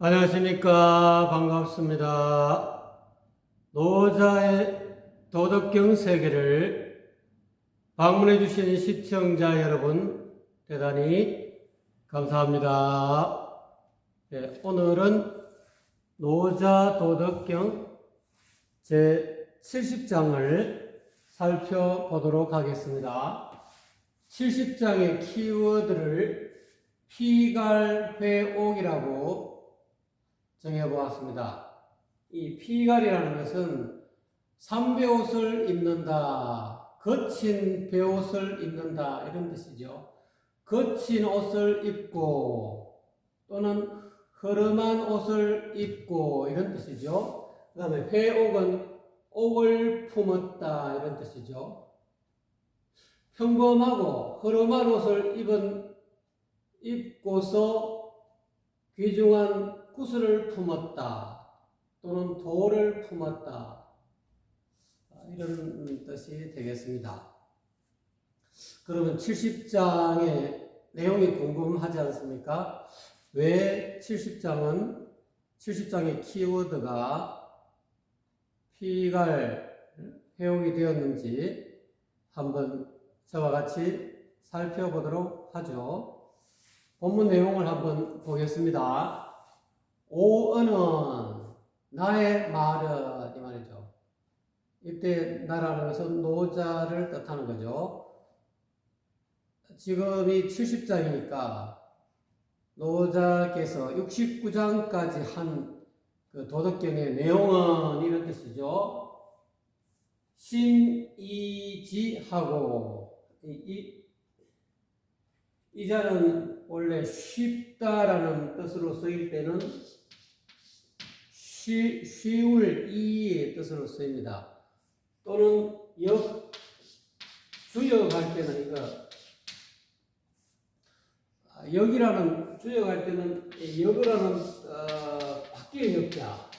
안녕하십니까. 반갑습니다. 노자의 도덕경 세계를 방문해 주신 시청자 여러분 대단히 감사합니다. 네, 오늘은 노자 도덕경 제70장을 살펴보도록 하겠습니다. 70장의 키워드를 피갈회옥이라고 정해보았습니다. 이 피갈이라는 것은 삼배옷을 입는다, 거친 배옷을 입는다 이런 뜻이죠. 거친 옷을 입고 또는 허름한 옷을 입고 이런 뜻이죠. 그 다음에 회옥은 옥을 품었다 이런 뜻이죠. 평범하고 허름한 옷을 입고서 귀중한 구슬을 품었다 또는 돌을 품었다 이런 뜻이 되겠습니다. 그러면 70장의 내용이 궁금하지 않습니까? 왜 70장의 키워드가 피갈 회옥이 되었는지 한번 저와 같이 살펴보도록 하죠. 본문 내용을 한번 보겠습니다. 오언은 나의 말은 이 말이죠. 이때 나라는 것은 노자를 뜻하는 거죠. 지금이 70장이니까 노자께서 69장까지 한 그 도덕경의 내용은 이런 뜻이죠. 심이지하고 이 자는 원래 쉽다라는 뜻으로 쓰일 때는 쉬울 이의 뜻으로 쓰입니다. 또는 주역할 때는 이거 역이라는 주역할 때는 역이라는 바뀌는 역자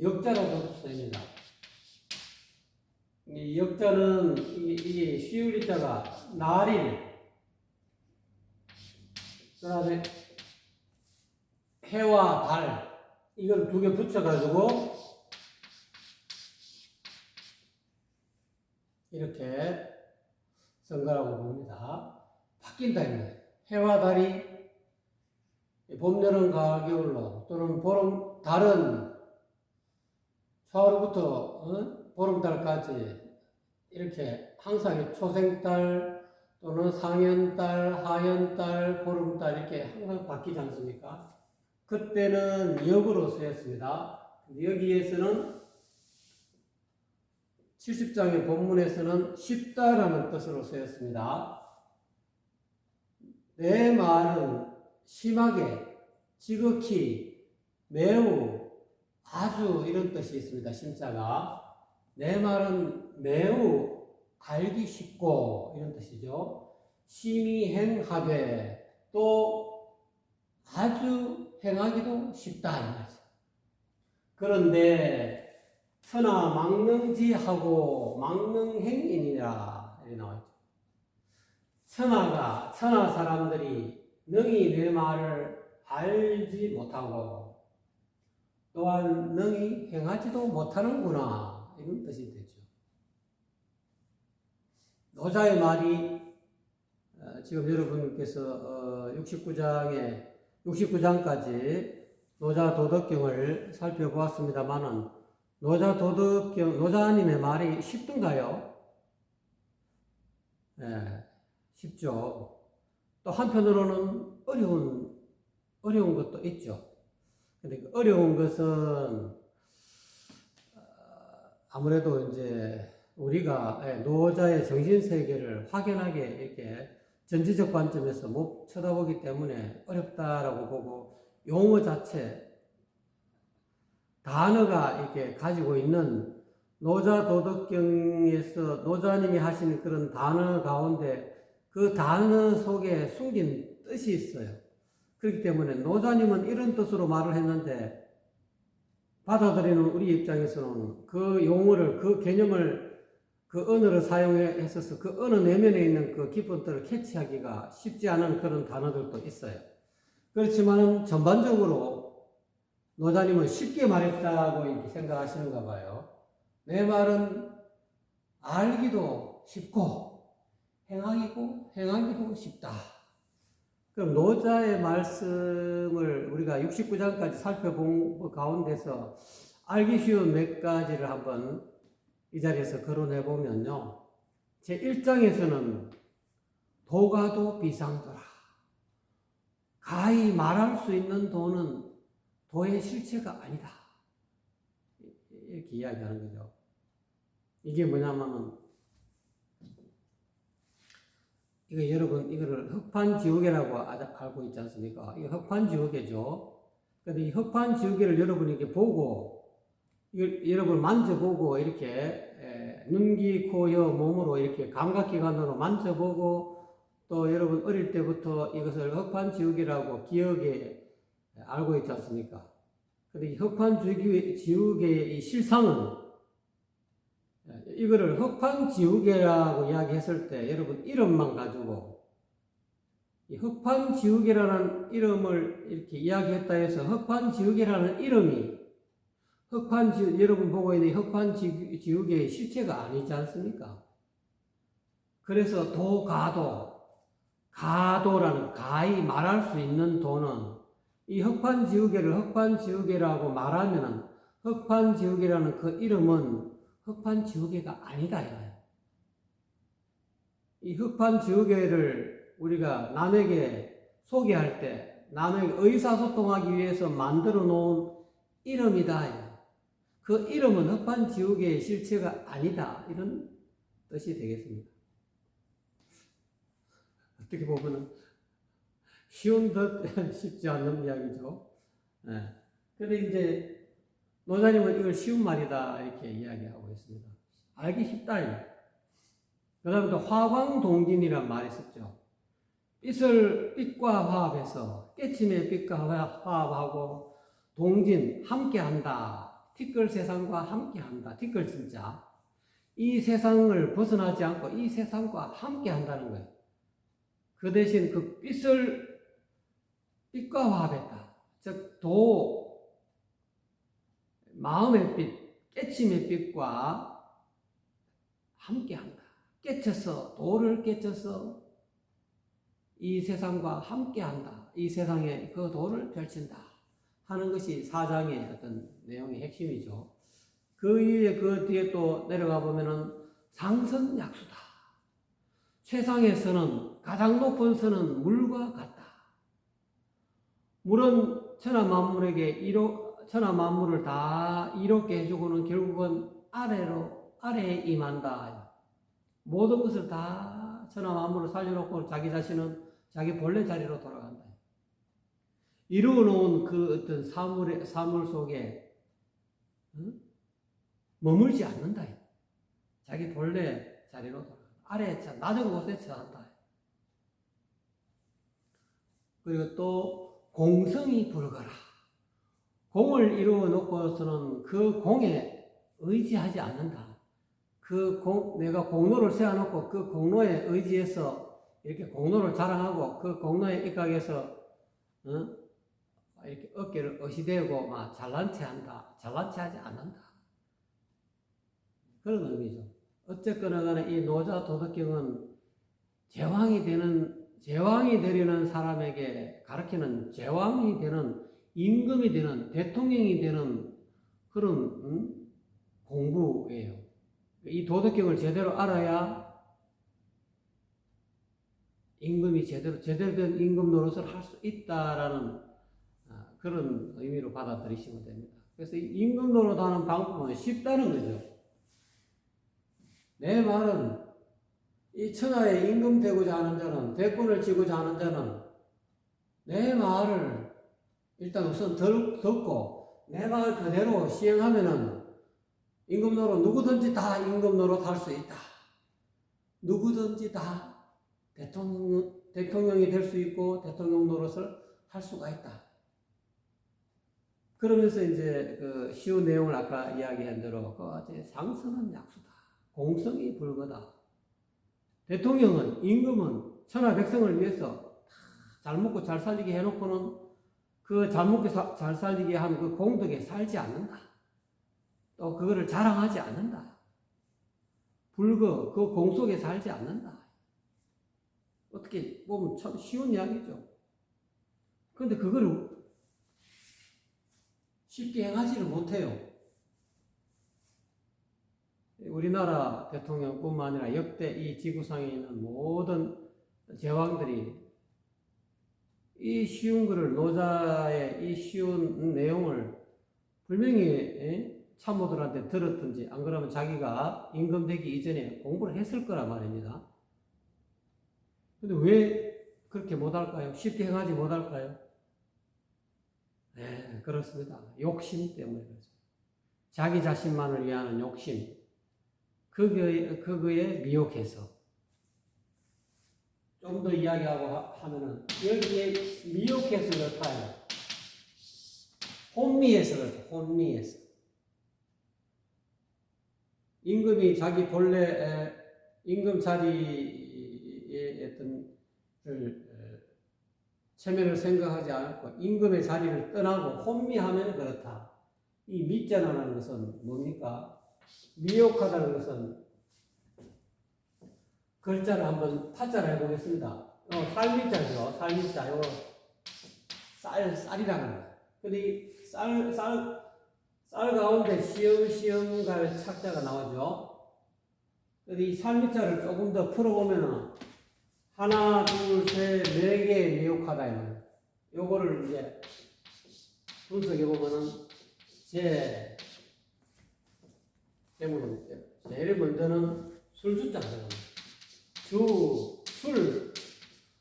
역자라고 쓰입니다. 이 역자는 이게 쉬울 이자가 날일 그 다음에 해와 달 이걸 두 개 붙여가지고 이렇게 쓴 거라고 봅니다. 바뀐다 이 말이에요. 해와 달이 봄, 여름, 가을, 겨울로 또는 달은 초하루부터 보름달까지 이렇게 항상 초생달 또는 상현달, 하현달, 보름달 이렇게 항상 바뀌지 않습니까? 그때는 역으로 쓰였습니다. 여기에서는 70장의 본문에서는 쉽다라는 뜻으로 쓰였습니다. 내 말은 심하게, 지극히, 매우, 아주 이런 뜻이 있습니다. 심자가. 내 말은 매우 알기 쉽고 이런 뜻이죠. 심히 행하되 또 아주 행하기도 쉽다 이 말이죠. 그런데 천하 망능지하고 망능행인이라 이렇게 나와있죠. 천하 사람들이 능히 내 말을 알지 못하고 또한 능히 행하지도 못하는구나 이런 뜻이 되죠. 노자의 말이 지금 여러분께서 69장까지 노자 도덕경을 살펴보았습니다만은 노자님의 말이 쉽던가요? 네, 쉽죠. 또 한편으로는 어려운 것도 있죠. 근데 그 어려운 것은 아무래도 이제 우리가 노자의 정신세계를 확연하게 이렇게 전지적 관점에서 못 쳐다보기 때문에 어렵다라고 보고 용어 자체, 단어가 이렇게 가지고 있는 노자 도덕경에서 노자님이 하시는 그런 단어 가운데 그 단어 속에 숨긴 뜻이 있어요. 그렇기 때문에 노자님은 이런 뜻으로 말을 했는데 받아들이는 우리 입장에서는 그 용어를, 그 개념을, 그 언어를 사용했어서 그 언어 내면에 있는 그 깊은 뜻을 캐치하기가 쉽지 않은 그런 단어들도 있어요. 그렇지만 전반적으로 노자님은 쉽게 말했다고 이렇게 생각하시는가 봐요. 내 말은 알기도 쉽고 행하기도 쉽다. 그럼 노자의 말씀을 우리가 69장까지 살펴본 가운데서 알기 쉬운 몇 가지를 한번 이 자리에서 거론해 보면요. 제 1장에서는 도가도 비상도라. 가히 말할 수 있는 도는 도의 실체가 아니다. 이렇게 이야기하는 거죠. 이게 뭐냐면은, 이거 여러분, 이거를 흑판지우개라고 알고 있지 않습니까? 이거 흑판지우개죠. 근데 이 흑판지우개를 여러분이 이렇게 보고, 이걸 여러분 만져보고, 이렇게, 눈, 귀, 코, 여, 몸으로 이렇게 감각기관으로 만져보고, 또 여러분 어릴 때부터 이것을 흑판지우개라고 기억에 알고 있지 않습니까? 근데 이 흑판지우개의 이 실상은 이거를 흑판지우개라고 이야기했을 때 여러분 이름만 가지고 이 흑판지우개라는 이름을 이렇게 이야기했다 해서 흑판지우개라는 이름이 여러분 보고 있는 흑판지우개의 실체가 아니지 않습니까? 그래서 가도라는 가히 말할 수 있는 도는 이 흑판지우개를 흑판지우개라고 말하면은 흑판지우개라는 그 이름은 흑판지우개가 아니다 이거예요. 이 흑판지우개를 우리가 남에게 소개할 때 남에게 의사소통하기 위해서 만들어 놓은 이름이다. 그 이름은 흑판지우개의 실체가 아니다. 이런 뜻이 되겠습니다. 어떻게 보면은 쉬운 듯 쉽지 않는 이야기죠. 그런데 이제 노자님은 이걸 쉬운 말이다 이렇게 이야기하고 있습니다. 알기 쉽다. 그 다음에 또 화광동진이란 말이 있었죠. 빛과 화합해서 깨침의 빛과 화합하고 동진 함께한다. 티끌 세상과 함께한다. 티끌 진짜 이 세상을 벗어나지 않고 이 세상과 함께한다는 거예요. 그 대신 그 빛과 화합했다. 즉 마음의 빛, 깨침의 빛과 함께한다. 도를 깨쳐서 이 세상과 함께한다. 이 세상에 그 도를 펼친다. 하는 것이 4장의 어떤 내용의 핵심이죠. 그 뒤에 또 내려가 보면은 상선약수다. 세상에서는 가장 높은 선은 물과 같다. 물은 천하 만물을 다 이롭게 해주고는 결국은 아래에 임한다. 모든 것을 다 천하 만물을 살려놓고 자기 자신은 자기 본래 자리로 돌아간다. 이루어놓은 그 어떤 사물 속에 머물지 않는다. 자기 본래 자리로 돌아간다. 아래에 낮은 곳에 처한다. 그리고 또 공성이 불거라. 공을 이루어 놓고서는 그 공에 의지하지 않는다. 내가 공로를 세워놓고 그 공로에 의지해서 이렇게 공로를 자랑하고 그 공로에 입각해서 이렇게 어깨를 어시대고 막 잘난 체 하지 않는다. 그런 의미죠. 어쨌거나 간에 이 노자 도덕경은 제왕이 되려는 사람에게 가르치는 제왕이 되는 임금이 되는 대통령이 되는 그런 공부예요. 이 도덕경을 제대로 알아야 임금이 제대로 된 임금 노릇을 할 수 있다라는 그런 의미로 받아들이시면 됩니다. 그래서 이 임금 노릇하는 방법은 쉽다는 거죠. 내 말은 이 천하에 임금 되고자 하는 자는, 대권을 쥐고자 하는 자는 내 말을 일단 우선 듣고 내 말 그대로 시행하면은 임금 노릇 누구든지 다 임금 노릇 할 수 있다. 누구든지 다 대통령이 될 수 있고 대통령 노릇을 할 수가 있다. 그러면서 이제 그 쉬운 내용을 아까 이야기한 대로 상선은 약수다. 공성이 불거다. 대통령은 임금은 천하 백성을 위해서 잘 먹고 잘 살리게 해놓고는 그 잘 먹고 잘 살게 한 그 공덕에 살지 않는다. 또 그거를 자랑하지 않는다. 불거 그 공 속에 살지 않는다. 어떻게 보면 참 쉬운 이야기죠. 그런데 그거를 쉽게 행하지를 못해요. 우리나라 대통령뿐만 아니라 역대 이 지구상에 있는 모든 제왕들이 이 쉬운 글을, 노자의 이 쉬운 내용을 분명히 참모들한테 들었든지 안 그러면 자기가 임금되기 이전에 공부를 했을 거란 말입니다. 근데 왜 그렇게 못할까요? 쉽게 행하지 못할까요? 네, 그렇습니다. 욕심 때문에 그렇습니다. 자기 자신만을 위하는 욕심, 그거에 미혹해서. 좀 더 이야기하고 하면은, 여기에 미혹해서 그렇다요. 혼미해서 그렇다, 혼미해서. 임금이 자기 본래 임금 자리에 어떤 체면을 생각하지 않고 임금의 자리를 떠나고 혼미하면 그렇다. 이 미자라는 것은 뭡니까? 미혹하다는 것은 글자를 한번 타자를 해보겠습니다. 쌀미자죠. 쌀미자. 요 쌀이라는 거예요. 근데 이 쌀 가운데 시험시험 갈 착자가 나오죠. 근데 이 쌀미자를 조금 더 풀어보면은 하나, 둘, 셋, 네 개의 미혹하다. 요거를 이제 분석해보면은 제일 먼저는 술주자죠.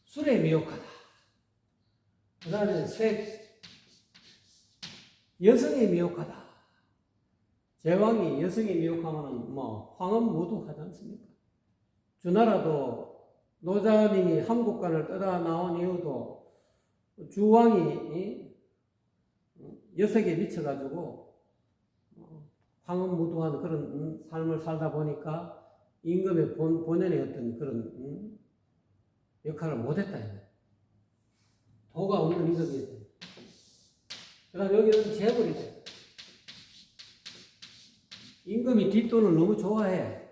술에 미혹하다. 그 다음에 여성에 미혹하다. 제왕이 여성에 미혹하면은 황혼무도 하지 않습니까? 주나라도 노자님이 함국관을 떠나 나온 이유도 주왕이 여색에 미쳐가지고 황혼무도한 그런 삶을 살다 보니까 임금의 본연의 어떤 그런 역할을 못했다. 도가 없는 임금이었다. 그 다음에 여기는 재벌이다. 임금이 뒷돈을 너무 좋아해.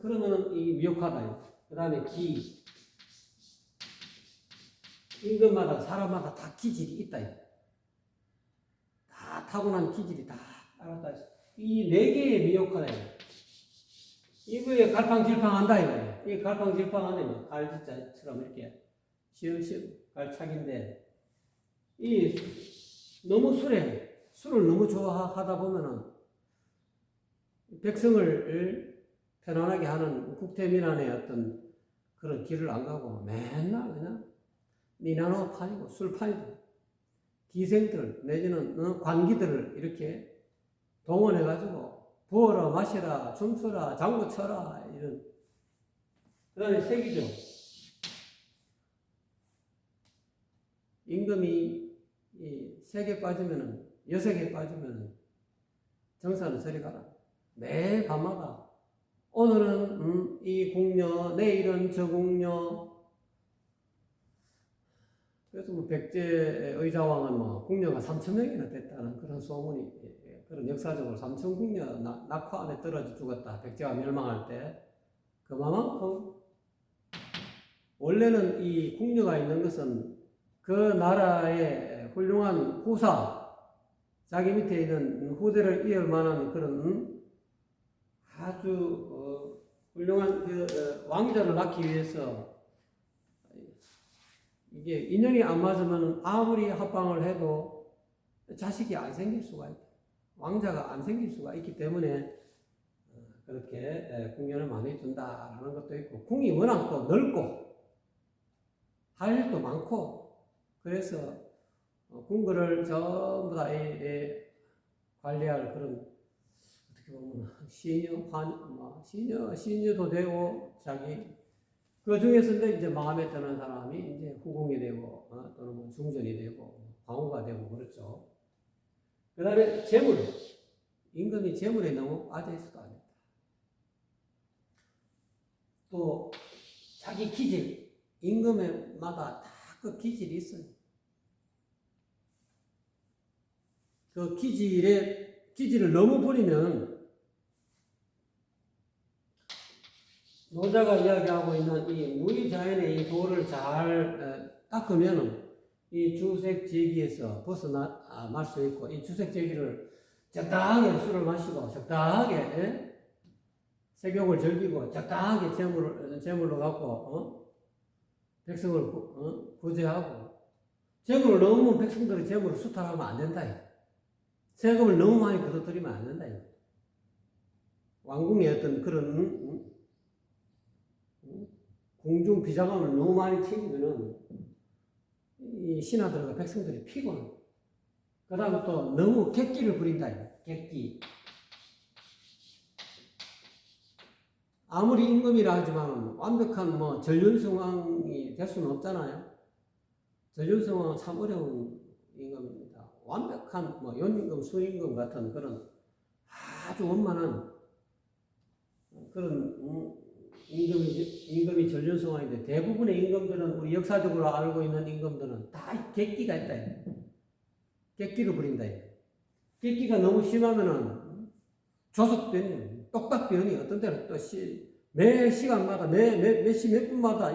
그러면 이 미혹하다. 그 다음에 기. 임금마다 사람마다 다 기질이 있다. 다 타고난 기질이 다 따랐다. 이 네 개의 미혹하다. 이거에 갈팡질팡한다. 이 갈팡질팡하네. 갈지자처럼 이렇게 시험시험 갈착인데 이 너무 술을 너무 좋아하다 보면은 백성을 편안하게 하는 국태민안의 어떤 그런 길을 안 가고 맨날 그냥 니나노 파니고 술 파니고 기생들 내지는 관기들을 이렇게 동원해가지고 부어라 마시라 춤추라 장구 쳐라 이런. 그 다음에 색이죠. 임금이 이 색에 빠지면은 여색에 빠지면은 정사는 저리 가라. 매 밤마다 오늘은 이 궁녀, 내일은 저 궁녀. 그래서 백제 의자왕은 궁녀가 3,000명이나 됐다는 그런 소문이, 그런 역사적으로 3,000궁녀 낙화 안에 떨어져 죽었다. 백제가 멸망할 때. 그만큼 원래는 이 궁녀가 있는 것은 그 나라의 훌륭한 후사, 자기 밑에 있는 후대를 이을 만한 그런 아주 훌륭한 왕자를 낳기 위해서. 이게 인연이 안 맞으면 아무리 합방을 해도 자식이 안 생길 수가 있다. 왕자가 안 생길 수가 있기 때문에 그렇게 궁녀를 많이 둔다라는 것도 있고, 궁이 워낙 또 넓고 할 일도 많고, 그래서 궁궐을 전부 다 관리할 그런, 어떻게 보면 시녀도 되고, 자기 그 중에서 이제 마음에 드는 사람이 이제 후궁이 되고 또는 뭐 중전이 되고 방후가 되고 그렇죠. 그 다음에 재물. 임금이 재물에 너무 빠져 있어도 안 된다. 또 자기 기질, 임금마다 다 그 기질이 있어요. 그 기질을 너무 버리면 노자가 이야기하고 있는 이 무의자연의 이 도를 잘 닦으면 이 주색제기에서 벗어날 수 있고, 이 주색제기를 적당하게 술을 마시고 적당하게 색욕을 즐기고 적당하게 재물로 갖고 백성을 구제하고, 재물을 너무 백성들의 재물을 수탈하면 안 된다. 세금을 너무 많이 걷어들이면 안 된다. 왕궁의 어떤 그런 공중 비자금을 너무 많이 챙기면은 이 신하들과 백성들이 피곤해. 그 다음에 또 너무 객기를 부린다. 객기. 아무리 임금이라 하지만 완벽한 전륜성왕이 될 수는 없잖아요. 전륜성왕은 참 어려운 임금입니다. 완벽한 연임금, 순임금 같은 그런 아주 원만한 그런 임금이 전륜성왕인데, 대부분의 임금들은, 우리 역사적으로 알고 있는 임금들은 다 객기가 있다. 객기를 부린다. 객기가 너무 심하면은 조석변이, 똑딱변이, 어떤 때는 또 매 시간마다 몇 분마다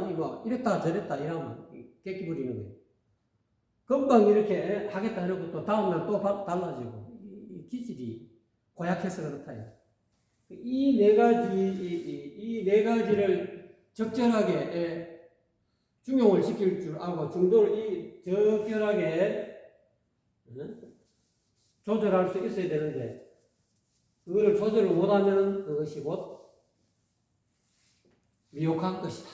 이랬다 저랬다 이러면 객기 부리는 거예요. 금방 이렇게 하겠다 해놓고 또 다음날 또 달라지고, 이 기질이 고약해서 그렇다. 이 네 가지를 적절하게 중용을 시킬 줄 알고, 중도를 적절하게 조절할 수 있어야 되는데, 그거를 조절을 못하면 그것이 곧 미혹한 것이다.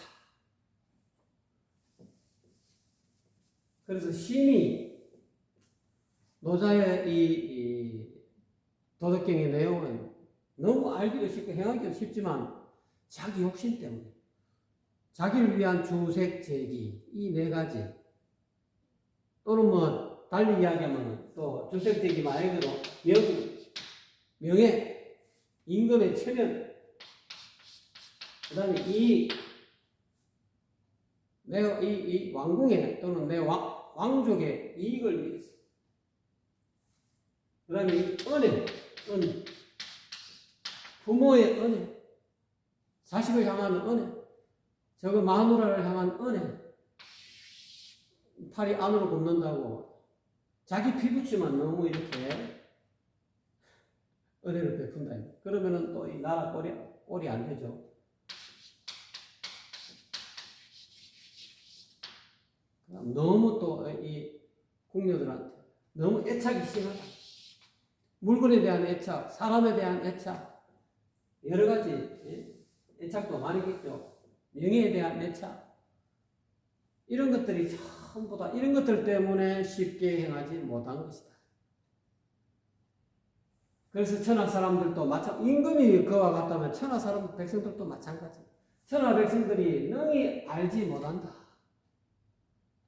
그래서 심히 노자의 이 도덕경의 내용은 너무 알기도 쉽고 행하기도 쉽지만 자기 욕심 때문에, 자기를 위한 주색제기, 이 네 가지, 또는 달리 이야기하면 또 주색제기 말고도 명예, 임금의 체면, 그 다음에 이 왕궁의 또는 내 왕족의 이익을 위해서, 그 다음에 이 은혜, 부모의 은혜, 자식을 향한 은혜, 저거 마누라를 향한 은혜, 팔이 안으로 굽는다고 자기 피부치만 너무 이렇게 은혜를 베푼다. 그러면은 또 이 나라 꼴이 안 되죠. 너무 또 이 궁녀들한테 너무 애착이 심하다. 물건에 대한 애착, 사람에 대한 애착, 여러 가지 애착도 많이겠죠. 명예에 대한 애착, 이런 것들이 전부 다 이런 것들 때문에 쉽게 행하지 못한 것이다. 그래서 천하 사람들도 임금이 그와 같다면 천하 사람 백성들도 마찬가지. 천하 백성들이 능히 알지 못한다.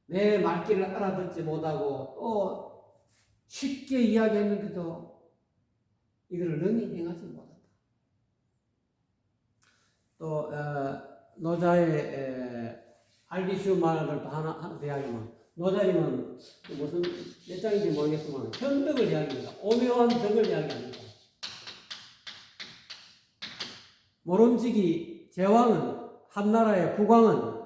내 말귀를 알아듣지 못하고 또 쉽게 이야기했는데도 이거를 능히 행하지 못한다. 또 노자의 알기 쉬운 말을 또 하나 이야기하면, 노자님은 무슨 몇 장인지 모르겠지만 현덕을 이야기합니다. 오묘한 덕을 이야기합니다. 모름지기 제왕은, 한나라의 국왕은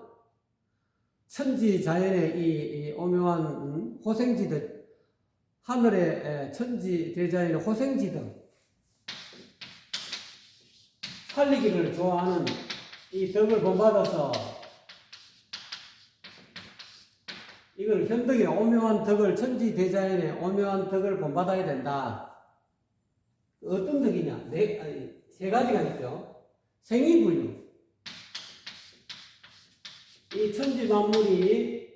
천지자연의 이 오묘한 호생지들, 하늘의 천지 대자연의 호생지들, 살리기를 좋아하는 이 덕을 본받아서 이걸 현덕의 오묘한 덕을, 천지 대자연의 오묘한 덕을 본받아야 된다. 어떤 덕이냐? 세 가지가 있죠. 생이불류. 이 천지 만물이,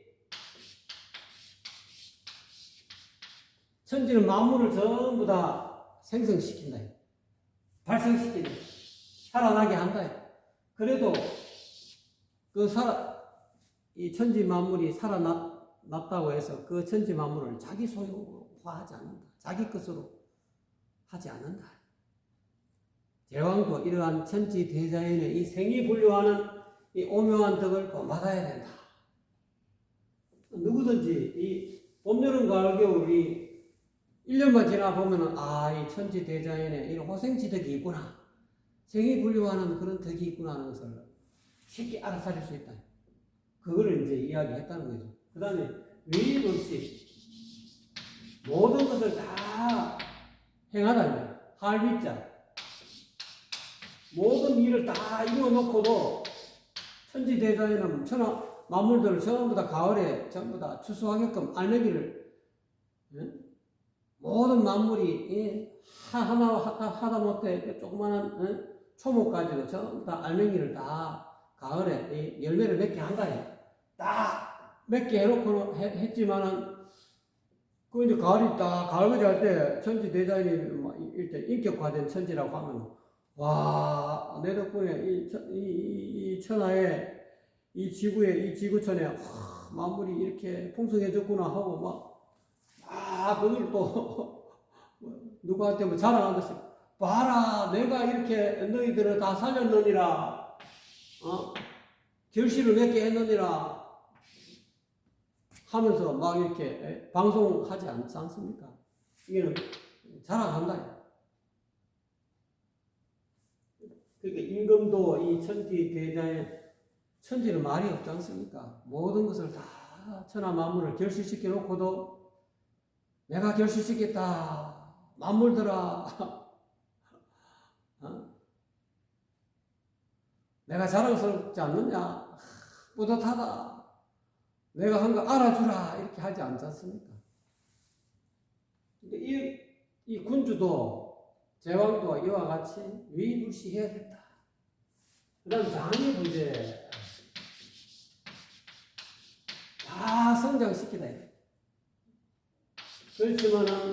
천지는 만물을 전부 다 생성시킨다. 발생시킨다. 살아나게 한다. 그래도 이 천지 만물이 살아났다고 해서 그 천지 만물을 자기 소유화하지 않는다. 자기 것으로 하지 않는다. 제왕도 이러한 천지 대자연의 이 생이 분류하는 이 오묘한 덕을 본받아야 된다. 누구든지 이 봄, 여름, 가을, 겨울이 1년만 지나 보면은 이 천지 대자연에 이런 호생지덕이 있구나. 생이 분류하는 그런 덕이 있구나 하는 것을 쉽게 알아차릴 수 있다. 그거를 이제 이야기했다는 거죠. 그 다음에 위임 없이 모든 것을 다 행하다니. 할미자. 모든 일을 다 이루어놓고도 천지대자연은 천하 만물들을 전부 다 가을에 전부 다 추수하게끔 알매기를 모든 만물이 하다못해 조그마한 초목까지도 전부 다 알맹이를 다 가을에 열매를 맺게 한다니. 딱 맺게 해놓고 했지만은 그 이제 가을이 딱 가을맞이 할 때 천지 대자연이 일단 인격화된 천지라고 하면 와, 내 덕분에 이 천하에 이 지구에 이 지구촌에 만물이 이렇게 풍성해졌구나 하고 그걸 또 누구한테 뭐 자랑한 것이 봐라 내가 이렇게 너희들을 다 살렸느니라 결실을 맺게 했느니라 하면서 막 이렇게 방송하지 않지 않습니까? 이게는 자랑한다. 그러니까 임금도 이 천지 대자연 천지는 말이 없지 않습니까? 모든 것을 다 천하 만물을 결실시켜 놓고도 내가 결실시켰다. 만물들아. 내가 자랑스럽지 않느냐? 뿌듯하다. 내가 한 거 알아주라. 이렇게 하지 않지 않습니까? 이 군주도 제왕도 이와 같이 위불시해야 된다. 그 다음 장의 문제. 다 성장시키다. 그렇지만은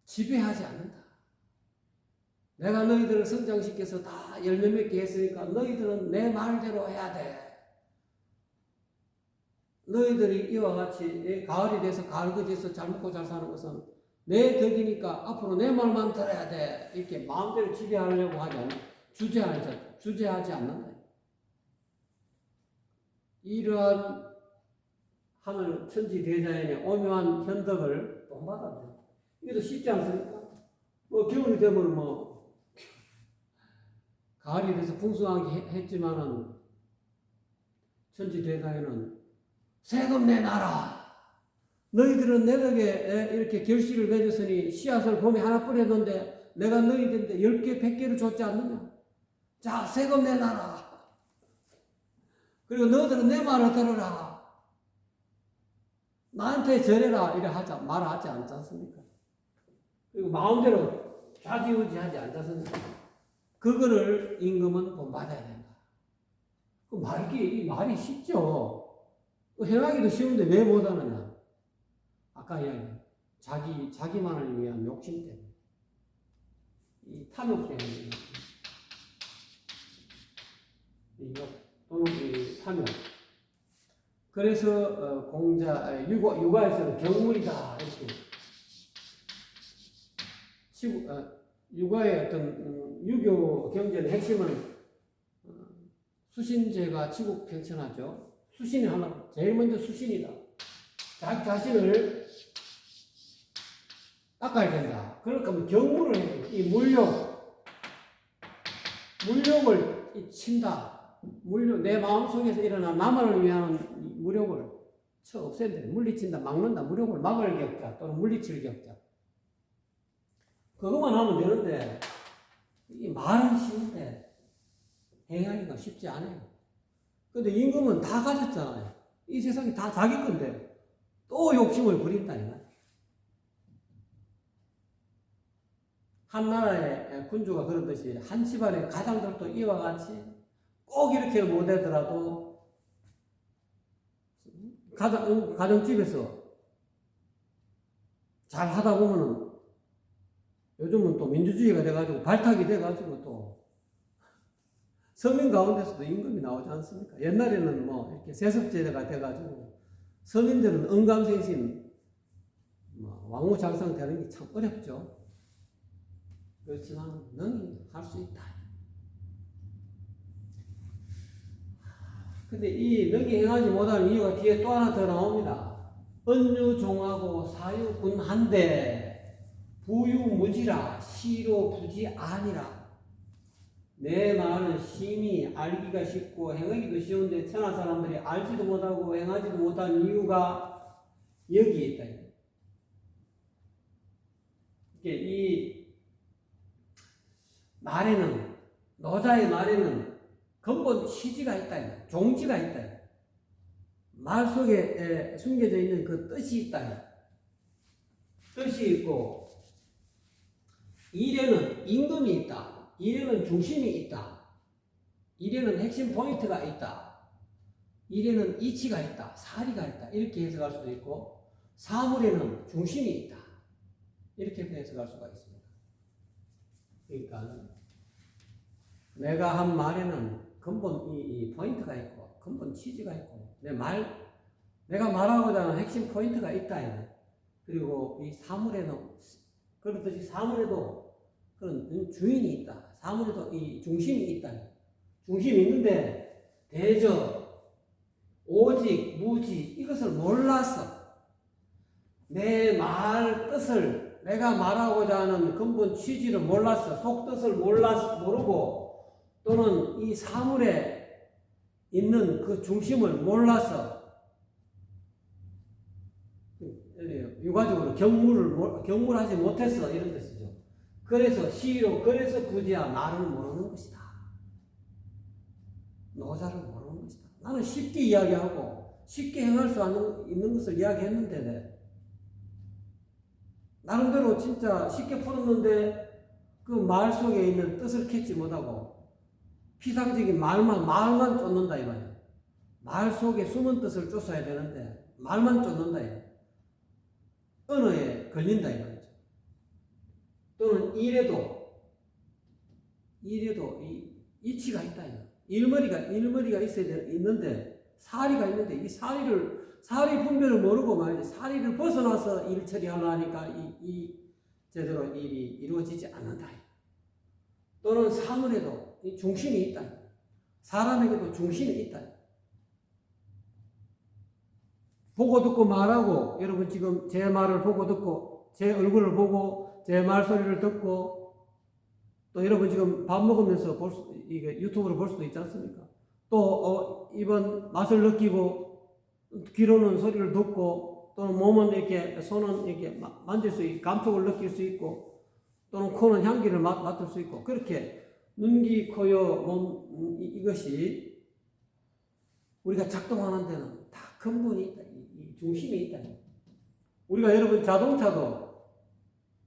지배하지 않는다. 내가 너희들을 성장시켜서 다 열매 맺게 했으니까 너희들은 내 말대로 해야 돼. 너희들이 이와 같이 가을이 돼서 가을거지에서 잘 먹고 잘 사는 것은 내 덕이니까 앞으로 내 말만 들어야 돼. 이렇게 마음대로 지배하려고 하지 않아. 주제하지 않는다. 이러한 하늘 천지 대자연의 오묘한 현덕을 본받아야 돼. 이것도 쉽지 않습니까? 겨울이 되면 가을이 돼서 풍성하게 했지만은 천지 대자연은 세금 내놔라. 너희들은 내 덕에 이렇게 결실을 맺었으니 씨앗을 봄에 하나 뿌렸는데 내가 너희들한테 10개, 100개를 줬지 않느냐? 자, 세금 내놔라. 그리고 너희들은 내 말을 들어라. 나한테 절해라. 이래 말하지 않지 않습니까? 그리고 마음대로 좌지우지하지 않지 않습니까? 그거를 임금은 본받아야 된다. 이 말이 쉽죠. 행하기도 쉬운데 왜 못하느냐? 아까 이야기 자기만을 위한 욕심 때문에. 이 탐욕 때문에. 또는 이 탐욕. 그래서 육아에서는 경물이다 이렇게 육아의 어떤 유교 경제의 핵심은 수신제가 치국평천하죠. 수신이 하나, 제일 먼저 수신이다. 자기 자신을 닦아야 된다. 그러니까 경물을 해야 돼. 이 물욕을 친다. 내 마음속에서 일어난 나만을 위한 무력을 없애야 돼. 물리친다, 막는다. 무력을 막을 격자 또는 물리칠 격자. 그것만 하면 되는데 이 말은 쉬운데 행하기가 쉽지 않아요. 근데 임금은 다 가졌잖아요. 이 세상이 다 자기 건데 또 욕심을 부린다니까. 한 나라의 군주가 그러듯이 한 집안의 가장들도 이와 같이 꼭 이렇게 못하더라도 가정집에서 잘 하다 보면은 요즘은 또 민주주의가 돼가지고 발탁이 돼가지고 또 서민 가운데서도 임금이 나오지 않습니까? 옛날에는 이렇게 세습제가 돼가지고 서민들은 언감생심 왕후장상 되는 게 참 어렵죠. 그렇지만 너는 할 수 있다. 근데 이 능히 행하지 못하는 이유가 뒤에 또 하나 더 나옵니다. 은유종하고 사유군한데 부유무지라 시로 부지 아니라. 내 말은 심히 알기가 쉽고 행하기도 쉬운데 천하 사람들이 알지도 못하고 행하지도 못한 이유가 여기에 있다. 이 말에는, 노자의 말에는 근본 취지가 있다. 종지가 있다. 말 속에 숨겨져 있는 그 뜻이 있다. 뜻이 있고, 일에는 임금이 있다. 일에는 중심이 있다. 일에는 핵심 포인트가 있다. 일에는 이치가 있다. 사리가 있다. 이렇게 해석할 수도 있고, 사물에는 중심이 있다. 이렇게 해석할 수가 있습니다. 그러니까 내가 한 말에는 근본 이 포인트가 있고, 근본 취지가 있고, 내가 말하고자 하는 핵심 포인트가 있다. 그리고 이 사물에는, 그렇듯이 사물에도 그런 주인이 있다. 사물에도 이 중심이 있다. 중심이 있는데, 대저, 오직, 무지, 이것을 몰라서 내 말 뜻을, 내가 말하고자 하는 근본 취지를 몰라서, 속뜻을 모르고, 또는 이 사물에 있는 그 중심을 몰라서 유가적으로 경물하지 못했어, 이런 뜻이죠. 그래서 그지야 말을 모르는 것이다. 노자를 모르는 것이다. 나는 쉽게 이야기하고 쉽게 행할 수 있는 것을 이야기했는데 나름대로 진짜 쉽게 풀었는데 그 말 속에 있는 뜻을 캐치 못하고 피상적인 말만 쫓는다 이 말이야. 말 속에 숨은 뜻을 쫓아야 되는데 말만 쫓는다 이 말이야. 언어에 걸린다 이 말이죠. 또는 일에도 이 이치가 있다 이 말이야. 일머리가 있는데 사리가 있는데 이 사리 분별을 모르고 말이지 사리를 벗어나서 일 처리하려 하니까 제대로 일이 이루어지지 않는다. 또는 사물에도 이 중심이 있다. 사람에게도 중심이 있다. 보고 듣고 말하고, 여러분 지금 제 말을 보고 듣고, 제 얼굴을 보고, 제 말소리를 듣고, 또 여러분 지금 밥 먹으면서 이게 유튜브로 볼 수도 있지 않습니까? 또, 이번 맛을 느끼고, 귀로는 소리를 듣고, 또는 몸은 손은 이렇게 만질 수 있고, 감촉을 느낄 수 있고, 또는 코는 향기를 맡을 수 있고, 그렇게 눈, 귀, 코, 여, 몸, 이것이 우리가 작동하는 데는 다 근본이 있다. 이 중심이 있다. 우리가 여러분 자동차도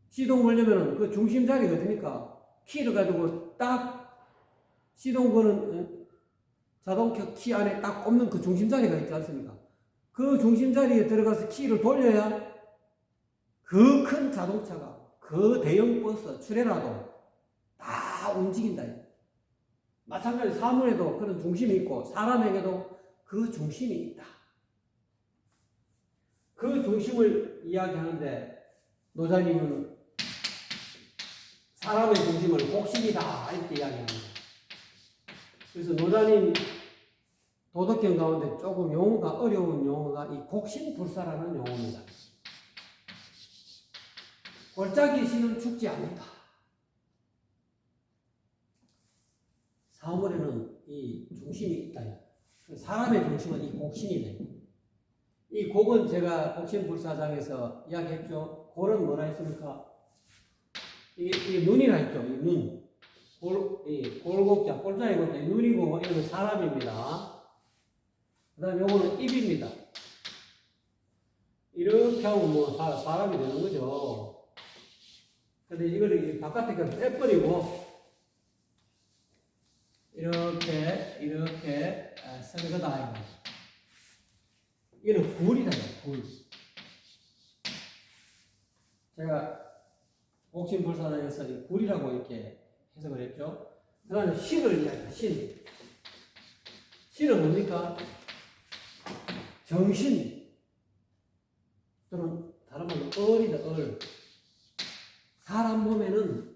시동 걸려면 그 중심 자리가 어딥니까? 키를 가지고 딱 시동 거는 자동차 키 안에 딱 꼽는 그 중심 자리가 있지 않습니까? 그 중심 자리에 들어가서 키를 돌려야 그 큰 자동차가 그 대형 버스 출애라도 다 움직인다. 마찬가지로 사물에도 그런 중심이 있고 사람에게도 그 중심이 있다. 그 중심을 이야기하는데 노자님은 사람의 중심을 곡식이다 이렇게 이야기합니다. 그래서 노자님 도덕경 가운데 조금 용어가 어려운 용어가 이 곡신불사라는 용어입니다. 골짜기 신은 죽지 않는다. 사물에는 이 중심이 있다. 사람의 중심은 이 곡신이네. 이 곡은 제가 곡신불사장에서 이야기했죠. 골은 뭐라 했습니까? 이게 눈이라 했죠. 이 눈. 골곡자, 골자의 골자, 눈이고, 이건 사람입니다. 그 다음에 요거는 입입니다. 이렇게 하면 뭐 사람이 되는 거죠. 근데 이걸 바깥에 빼버리고, 이렇게 쓰는 거다. 이거는 굴이다, 굴. 제가 곡신불사장에서 굴이라고 이렇게 해석을 했죠. 그 다음에 신을 이야기합니다. 신은 뭡니까? 정신. 또는 다른 말로 을이다, 을. 사람 몸에는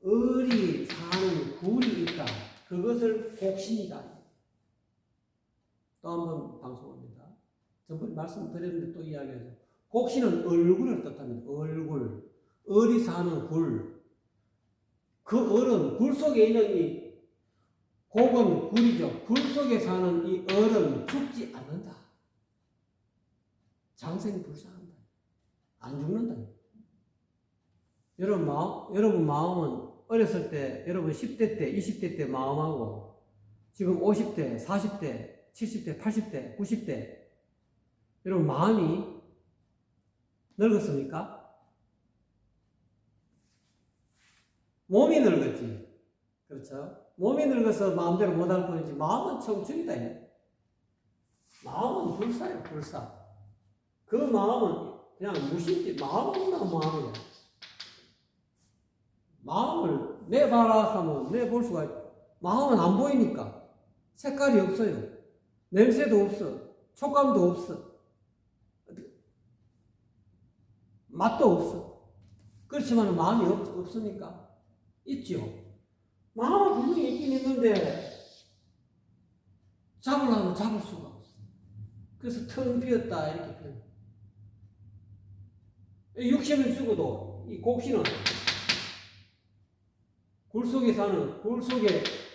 을이 사는 굴이 있다. 그것을 곡신이다. 또 한 번 방송합니다. 전번에 말씀드렸는데 또 이야기하죠. 곡신은 얼굴을 뜻합니다. 얼굴. 을이 사는 굴. 그 을은 굴 속에 있는 이 곡은 굴이죠. 굴 속에 사는 이 을은 죽지 않는다. 장생불사한다. 안 죽는다. 여러분 마음은 어렸을 때, 여러분 10대 때, 20대 때 마음하고 지금 50대, 40대, 70대, 80대, 90대 여러분 마음이 늙었습니까? 몸이 늙었지. 그렇죠? 몸이 늙어서 마음대로 못할 뿐이지 마음은 청춘이다. 마음은 불사예요. 불사. 그 마음은 그냥 무심지. 마음은 마음이야. 마음을 내봐라 하면 내볼 수가 있고 마음은 안 보이니까 색깔이 없어요. 냄새도 없어. 촉감도 없어. 맛도 없어. 그렇지만 마음이 없으니까 있죠. 마음은 분명히 있긴 있는데 잡으려면 잡을 수가 없어. 그래서 텅 비었다 이렇게 표현. 육신을 죽어도 이 곡신은 굴 속에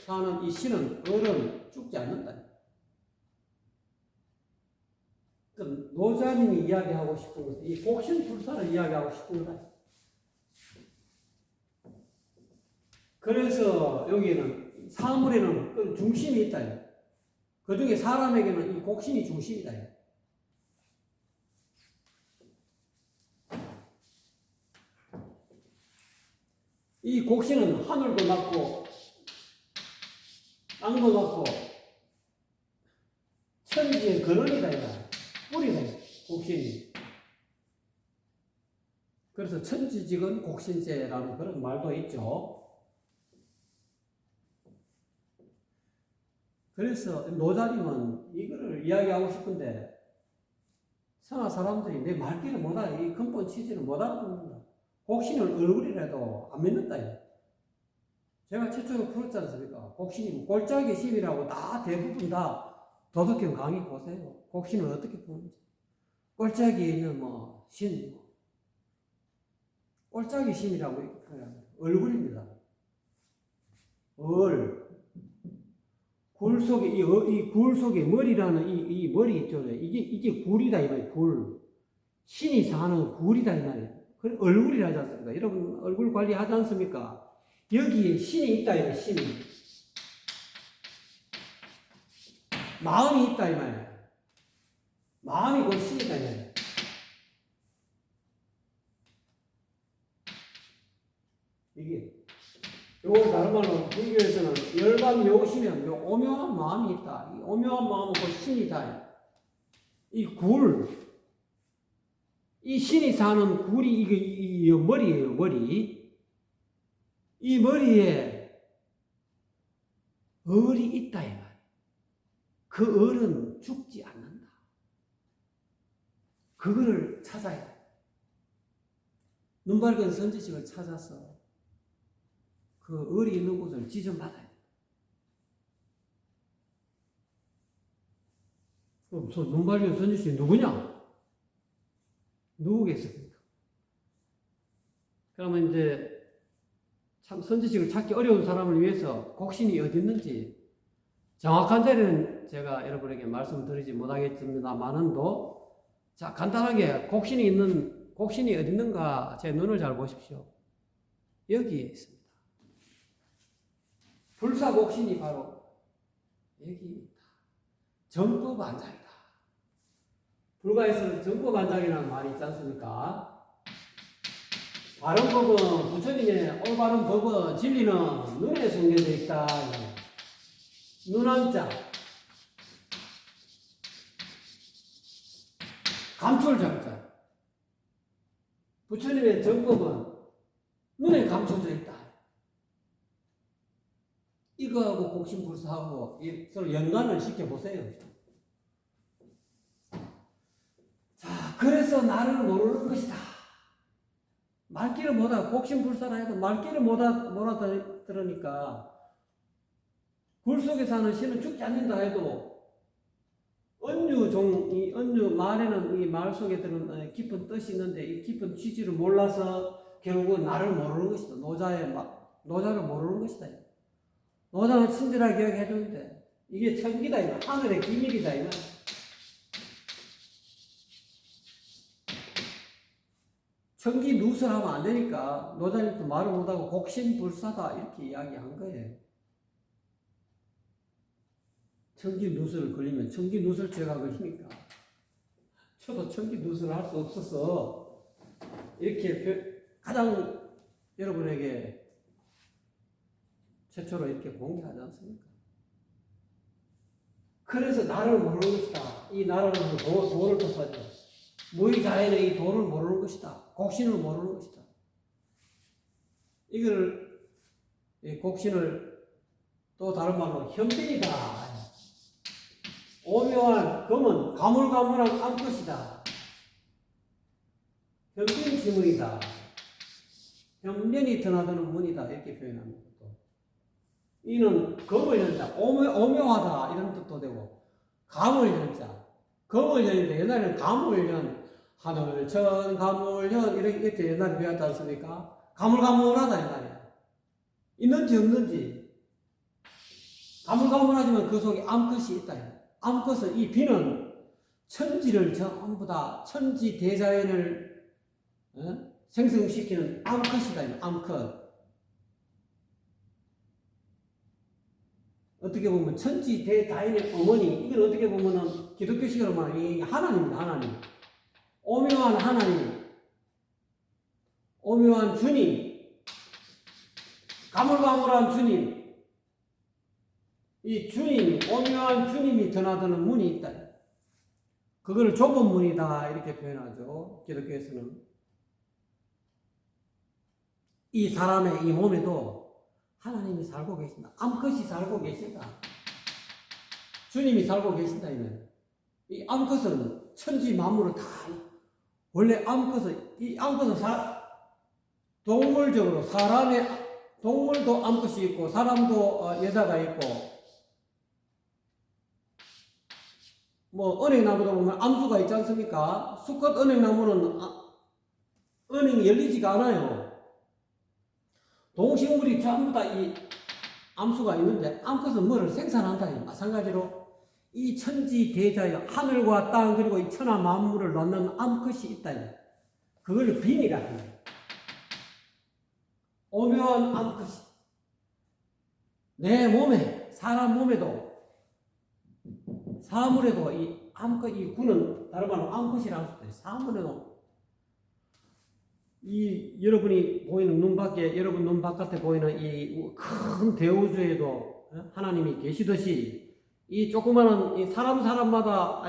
사는 이 신은 을은 죽지 않는다. 그러니까 노자님이 이야기하고 싶은 것은 이 곡신 불사를 이야기하고 싶은 거다. 그래서 여기는 사물에는 그 중심이 있다. 그 중에 사람에게는 이 곡신이 중심이다. 이 곡신은 하늘도 낳고 땅도 낳고 천지의 근원이다. 뿌리다. 곡신이. 그래서 천지직은 곡신제라는 그런 말도 있죠. 그래서 노자님은 이거를 이야기하고 싶은데 성화 사람들이 내 말귀를 못하고 이 근본 취지를 못 알아듣는다. 곡신을 얼굴이라도 안 믿는다. 제가 최초로 풀었지 않습니까? 곡신이 골짜기 심이라고 다 대부분 다 도덕경 강의 보세요. 곡신을 어떻게 보는지. 골짜기에 있는 신, 골짜기 심이라고 이렇게 표현합니다. 얼굴입니다. 굴 속에, 이 굴 속에 머리라는 이 머리 있죠. 이게 굴이다, 이 말이에요. 굴. 신이 사는 굴이다, 이 말이에요. 그래, 얼굴이라 하지 않습니까? 여러분, 얼굴 관리하지 않습니까? 여기에 신이 있다, 이 말이에요. 신이. 마음이 있다, 이 말이에요. 마음이 곧 신이다, 이 말이에요. 이게. 요거 다른 말로 불교에서는 열반요시면 요 오묘한 마음이 있다. 이 오묘한 마음은 곧 신이다. 이 굴, 이 신이 사는 굴이 이 머리예요. 머리. 이 머리에 을이 있다 이 말. 그 을은 죽지 않는다. 그거를 찾아야 돼. 눈밝은 선지식을 찾아서 그 을이 있는 곳을 지정받아야 돼. 그럼 눈밝은 선지식이 누구냐? 누구겠습니까? 그러면 이제 참 선지식을 찾기 어려운 사람을 위해서 곡신이 어디 있는지 정확한 자리는 제가 여러분에게 말씀드리지 못하겠습니다만은도 자 간단하게 곡신이 어디 있는가 제 눈을 잘 보십시오. 여기에 있습니다. 불사곡신이 바로 여기입니다. 정법안장이다. 불가에서는 정법안장이라는 말이 있지 않습니까? 바른 법은 부처님의 올바른 법은 진리는 눈에 숨겨져 있다. 눈한자 감출자자 부처님의 정법은 눈에 감춰져 있다. 이거하고 곡신불사하고 서로 연관을 시켜보세요. 자, 그래서 나를 모르는 것이다. 말귀를 못하고 곡신불사라 해도 말귀를 못 알아들으니까 굴 속에 사는 신은 죽지 않는다 해도 이 언유 말에는 이 말 속에 드는 깊은 뜻이 있는데 이 깊은 취지를 몰라서 결국은 나를 모르는 것이다. 노자를 모르는 것이다. 노자는 친절하게 이야기해주는데 이게 천기다. 하늘의 기밀이다. 천기 누설하면 안 되니까 노자님도 말을 못하고 곡신불사다 이렇게 이야기한 거예요. 천기 누설 걸리면 천기 누설죄가 걸리니까 저도 천기 누설을 할 수 없어서 이렇게 가장 여러분에게 최초로 이렇게 공개하지 않습니까? 그래서 나를 모르는 것이다. 이 나라는 도를 뜻하죠. 무의자에는 이 도를 모르는 것이다. 곡신을 모르는 것이다. 이 곡신을 또 다른 말로 현빈이다. 오묘한 금은 가물가물한 암것이다. 현빈지문이다. 현면이 드나드는 문이다. 이렇게 표현합니다. 이는 금을 연자, 오묘하다 이런 뜻도 되고 감을 연자, 금을 연인데 옛날에는 감을 연, 하늘천 가물현 이렇게 옛날에 배웠지 않습니까? 가물가물하다 옛날에 있는지 없는지 가물가물하지만 그 속에 암컷이 있다. 암컷은 이 비는 천지를 전부 다 천지 대자연을 생성시키는 암컷이다. 암컷. 어떻게 보면 천지 대자연의 어머니, 이건 어떻게 보면은 기독교식으로 말하면 이 하나님입니다. 하나님. 오묘한 하나님, 오묘한 주님, 가물가물한 주님, 이 주님, 오묘한 주님이 드나드는 문이 있다. 그걸 좁은 문이다 이렇게 표현하죠. 기독교에서는. 이 사람의 이 몸에도 하나님이 살고 계신다. 암컷이 살고 계신다. 주님이 살고 계신다. 이 암컷은 천지 만물을 다 원래 이 암컷은 동물적으로 동물도 암컷이 있고 사람도 여자가 있고 뭐 은행나무도 보면 암수가 있지 않습니까? 수컷 은행나무는 은행이 열리지가 않아요. 동식물이 전부 다 이 암수가 있는데 암컷은 뭐를 생산한다. 마찬가지로 이 천지 대자연 하늘과 땅 그리고 이 천하 만물을 넣는 암컷이 있다. 그걸 빈이라 합니다. 오묘한 암컷이 내 몸에 사람 몸에도 사물에도 이 암컷 이 구는 다른 말로 암컷이라고 합니다. 사물에도 이 여러분이 보이는 여러분 눈 바깥에 보이는 이 큰 대우주에도 하나님이 계시듯이 이 조그마한 이 사람마다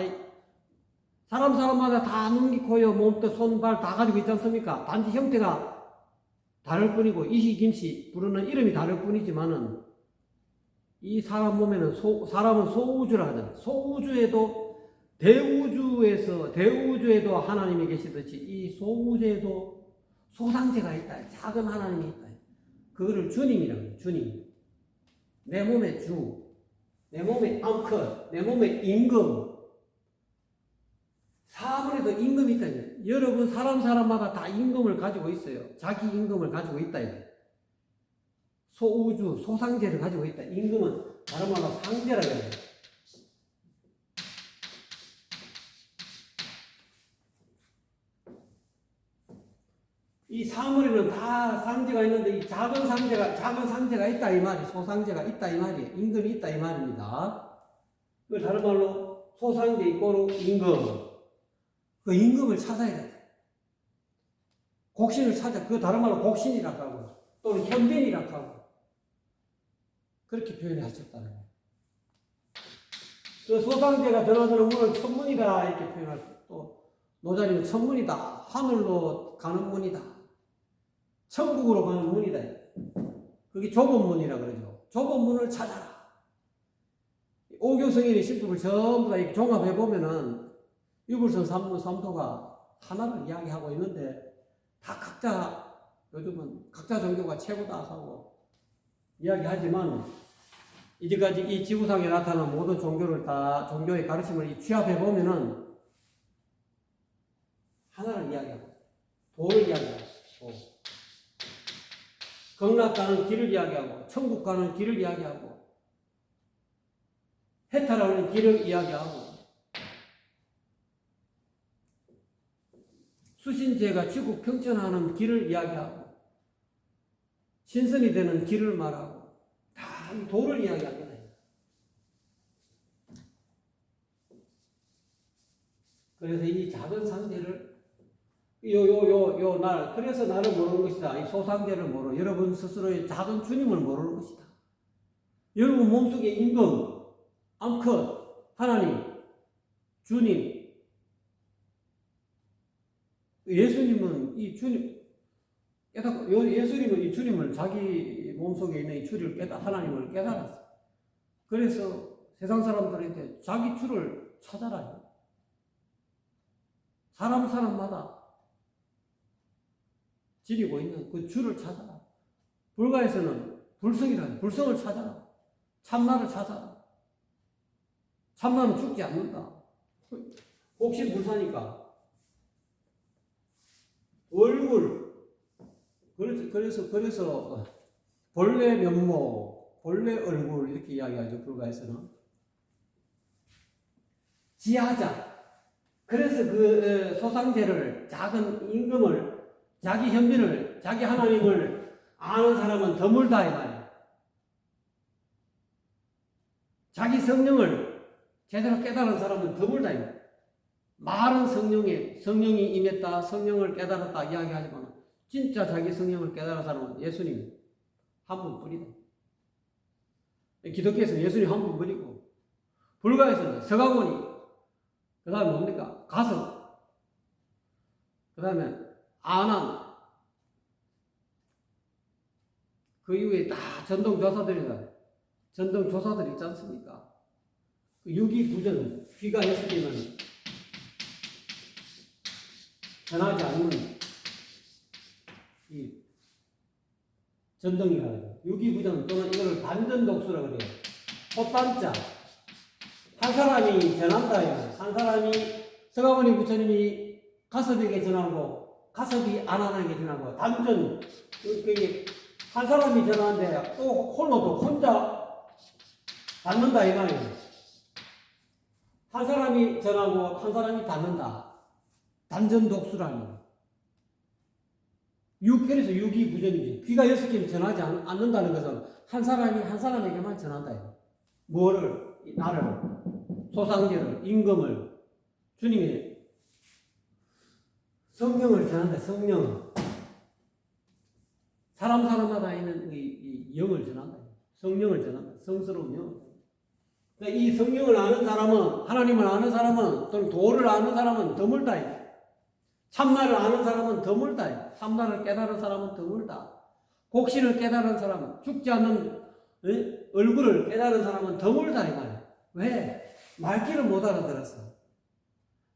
다 눈, 귀, 코, 몸도 손, 발 다 가지고 있지 않습니까? 단지 형태가 다를 뿐이고 이시김씨 부르는 이름이 다를 뿐이지만은 이 사람 몸에는 사람은 소우주라 하잖아요. 소우주에도 대우주에도 하나님이 계시듯이 이 소우주에도 소상제가 있다. 작은 하나님이 있다. 그거를 주님이라고 해요. 주님. 내 몸의 주. 내 몸에 암컷, 내 몸에 임금, 사물에도 임금이 있다. 여러분 사람마다 다 임금을 가지고 있어요. 자기 임금을 가지고 있다. 소우주, 소상제를 가지고 있다. 임금은 다른 말로 상제라고 해요. 이 사물에는 다 상제가 있는데 이 작은 상제가 있다 이 말이 소상제가 있다 이 말이에요. 임금이 있다 이 말입니다. 그 다른 말로 소상제 이꼬르 임금. 그 임금을 찾아야 돼. 곡신을 찾아. 그 다른 말로 곡신이라고 하고 또는 현빈이라고 하고 그렇게 표현하셨다는 거예요. 그 소상제가 드나드는 문을 천문이다 이렇게 표현하고 또 노자리는 천문이다. 하늘로 가는 문이다. 천국으로 가는 문이다. 그게 좁은 문이라 그러죠. 좁은 문을 찾아라. 오교성인의 신법을 전부 다 이렇게 종합해 보면은 유불선 삼문 삼도가 하나를 이야기하고 있는데 다 요즘은 각자 종교가 최고다 하고 이야기하지만 이제까지 이 지구상에 나타난 모든 종교를 다 종교의 가르침을 취합해 보면은 하나를 이야기하고 도를 이야기하고 극락 가는 길을 이야기하고 천국 가는 길을 이야기하고 해탈하는 길을 이야기하고 수신제가 지구 평천하는 길을 이야기하고 신선이 되는 길을 말하고 다 이 도를 이야기합니다. 그래서 이 작은 상제를 그래서 나를 모르는 것이다. 이 소상제를 모르고 여러분 스스로의 작은 주님을 모르는 것이다. 여러분 몸속에 임금, 암컷, 하나님, 주님, 예수님은 이 주님 깨닫고 예수님은 이 주님을 자기 몸속에 있는 이 주를 하나님을 깨달았어. 그래서 세상 사람들한테 자기 주를 찾아라. 사람마다 지니고 있는 그 주를 찾아라. 불가에서는 불성을 찾아라. 참나를 찾아라. 참나는 죽지 않는다. 혹시 불사니까 얼굴 그래서 본래 면목, 본래 얼굴 이렇게 이야기하죠. 불가에서는 지하자. 그래서 그 소상제를 작은 임금을 자기 현빈을 자기 하나님을 아는 사람은 드물다 이 말이에요. 자기 성령을 제대로 깨달은 사람은 드물다 이 말이에요. 말은 성령이 임했다, 성령을 깨달았다 이야기하지만 진짜 자기 성령을 깨달은 사람은 예수님 한 분뿐이다. 기독교에서는 예수님 한 분뿐이고 불가에서는 서가모니 그 다음에 뭡니까? 가서 그 다음에 아난 그 이후에 다 전동조사들이 있지 않습니까? 그 유기부전 귀가 했으면 전하지 않는 이 전등이라고 해요. 유기부전 또는 이거를 단전독수라고 그래요. 꽃단자. 한 사람이 전한다. 한 사람이 서가모니 부처님이 가섭에게 전하고 가섭이 아난에게 전하고 단전. 한 사람이 전하는데 또 홀로도 혼자 닫는다 이 말이에요. 한 사람이 전하고 한 사람이 닫는다. 단전독수라니. 그래서 유기부전이지. 귀가 6개면 전하지 않는다는 것은 한 사람이 한 사람에게만 전한다. 뭐를? 나를, 소상제를, 임금을, 주님의 성령을 전한다. 성령. 사람마다 있는 이 영을 전한다. 성령을 전한다. 성스러운 영. 그러니까 이 성령을 아는 사람은, 하나님을 아는 사람은, 또는 도를 아는 사람은 드물다. 참나를 아는 사람은 드물다. 참나를 깨달은 사람은 드물다. 곡신을 깨달은 사람은, 죽지 않는 얼굴을 깨달은 사람은 드물다 이 말이야. 왜? 말귀를 못 알아들었어.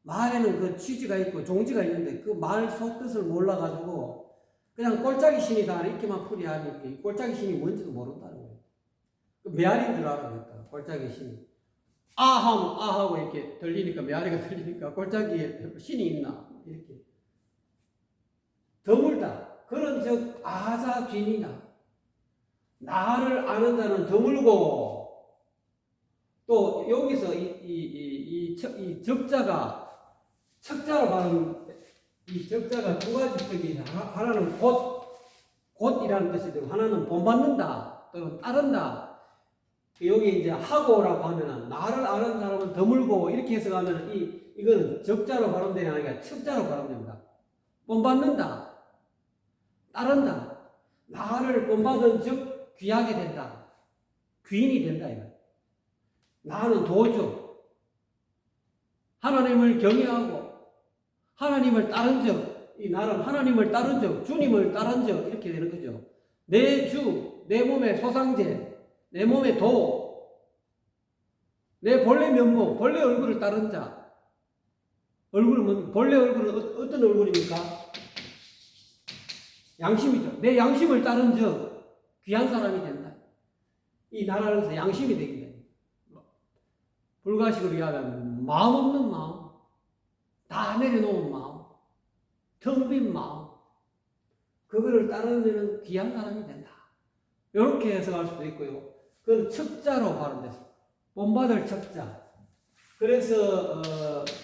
말에는 그 취지가 있고 종지가 있는데 그 말 속뜻을 몰라가지고 그냥 꼴짝이 신이다 이렇게만 풀이하니 꼴짝이 신이 뭔지도 모른다는 거예요. 그 메아리인 줄 알아야겠다. 꼴짝이 신이. 아하면 아하고 이렇게 들리니까 메아리가 들리니까 꼴짝이에 신이 있나 이렇게. 드물다. 그런 즉 아자 귀니나 나를 아는 자는 드물고 또 여기서 이 적자가 척자로 가는 이 적자가 두 가지 뜻이 하나는 곧이라는 뜻이 되고 하나는 본받는다 또는 따른다. 여기 이제 하고라고 하면은 나를 아는 사람은 드물고 이렇게 해석하면 이거는 적자로 발음되는 아니라 척자로 발음됩니다. 본받는다. 따른다. 나를 본받은 즉 귀하게 된다. 귀인이 된다. 이거. 나는 도주. 하나님을 경외하고 하나님을 따른 즉, 이 나는 하나님을 따른 즉, 주님을 따른 즉 이렇게 되는 거죠. 내 주, 내 몸의 소상제, 내 몸의 도, 내 본래 면목, 본래 얼굴을 따른 자. 얼굴은 본래 얼굴은 어떤 얼굴입니까? 양심이죠. 내 양심을 따른 즉 귀한 사람이 된다. 이 나라는 것은 양심이 되기 때문에. 불가식으로 이야기하면 마음 없는 마음, 다 내려놓은 마음, 텅 빈 마음, 그거를 따르면 귀한 사람이 된다. 이렇게 해석할 수도 있고요. 그건 척자로 발음됐습니다. 본받을 척자. 그래서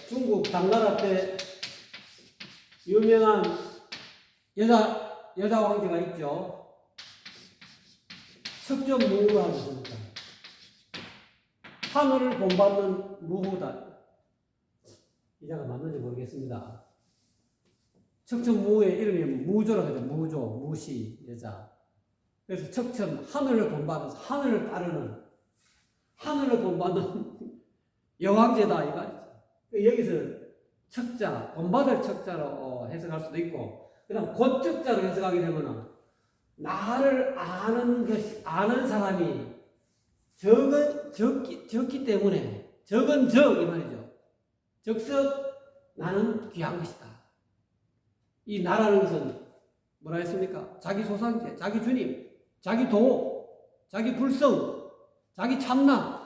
중국 당나라 때 유명한 여자 왕제가 있죠. 척전무후라고 했습니다. 하늘을 본받는 무후다. 이자가 맞는지 모르겠습니다. 척천무후의 이름이 무조라고 하죠. 무조, 무시, 여자. 그래서 척천, 하늘을 본받아서 하늘을 따르는, 하늘을 본받는 여왕제다, 이 말이죠. 여기서 척자, 본받을 척자로 해석할 수도 있고, 그 다음 곧척자로 해석하게 되면은, 나를 아는 사람이 적기 때문에, 적은 적, 이 말이죠. 적석 나는 귀한 것이다. 이 나라는 것은 뭐라 했습니까? 자기 소상제, 자기 주님, 자기 도, 자기 불성, 자기 참나.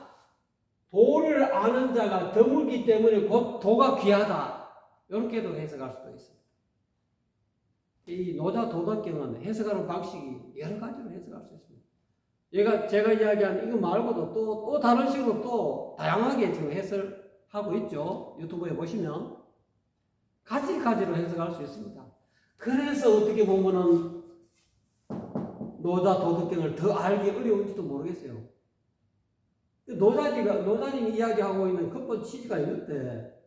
도를 아는 자가 드물기 때문에 곧 도가 귀하다. 이렇게도 해석할 수도 있습니다. 이 노자 도덕경은 해석하는 방식이 여러 가지로 해석할 수 있습니다. 제가 이야기한 이거 말고도 또 다른 식으로 또 다양하게 지금 해설하고 있죠. 유튜브에 보시면 가지가지로 해석할 수 있습니다. 그래서 어떻게 보면은 노자 도덕경을 더 알기 어려운지도 모르겠어요. 노자님이 이야기하고 있는 근본 취지가 있는데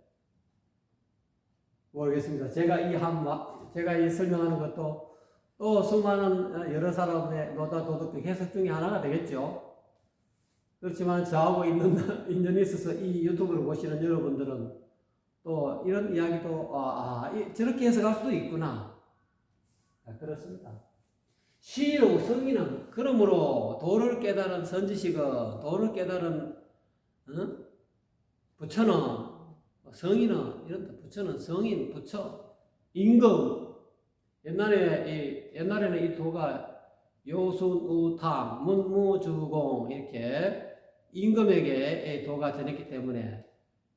모르겠습니다. 제가 이 설명하는 것도 또 수많은 여러 사람의 노자 도덕경 해석 중에 하나가 되겠죠. 그렇지만 저하고 있는 인연이 있어서 이 유튜브를 보시는 여러분들은 또 이런 이야기도 저렇게 해석할 수도 있구나. 그렇습니다. 시인하고 성인은 그러므로 도를 깨달은 선지식은 도를 깨달은 부처는 성인은 이런 부처는 성인 부처 임금 옛날에는 이 도가 요순우탐 문무주공 이렇게 임금에게 도가 전했기 때문에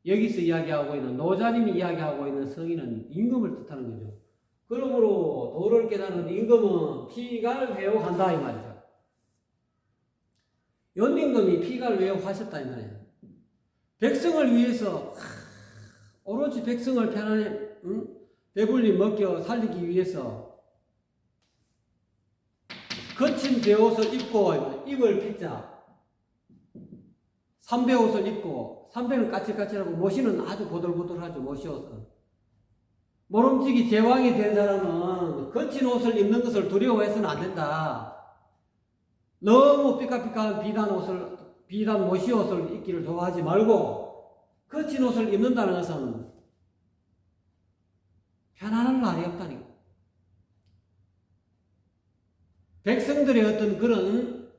여기서 이야기하고 있는 노자님이 이야기하고 있는 성인은 임금을 뜻하는 거죠. 그러므로 도를 깨닫는 임금은 피갈 회옥한다 이 말이죠. 연임금이 피갈 회옥하셨다 이 말이에요. 백성을 위해서 오로지 백성을 편안히 배불리 먹여 살리기 위해서 거친 배옷을 입고 입을 피자 삼배옷을 입고 삼배는 까칠까칠하고 모시는 아주 보들보들하죠. 모시옷은. 모름지기 제왕이 된 사람은 거친 옷을 입는 것을 두려워해서는 안 된다. 너무 삐까삐까한 비단 모시옷을 입기를 좋아하지 말고 거친 옷을 입는다는 것은 편안할 날이 없다니까. 백성들의 어떤 그런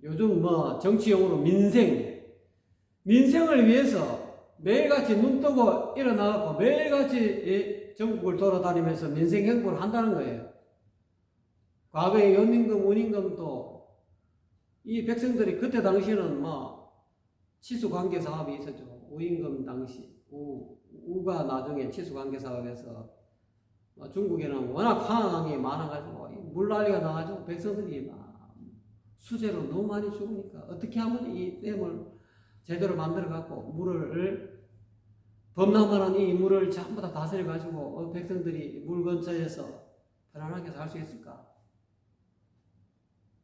요즘 정치용어로 민생을 위해서 매일같이 눈 뜨고 일어나고 매일같이 전국을 돌아다니면서 민생 행보를 한다는 거예요. 과거에 연임금, 운임금도 이 백성들이 그때 당시에는 치수관계 사업이 있었죠. 우임금 당시 우가 나중에 치수관계 사업에서 중국에는 워낙 황항이 많아가지고 물난리가 나가지고 백성들이 수재로 너무 많이 죽으니까 어떻게 하면 이 댐을 제대로 만들어갖고 물을 범람하는 이 물을 전부 다 다스려가지고 백성들이 물 근처에서 편안하게 살 수 있을까?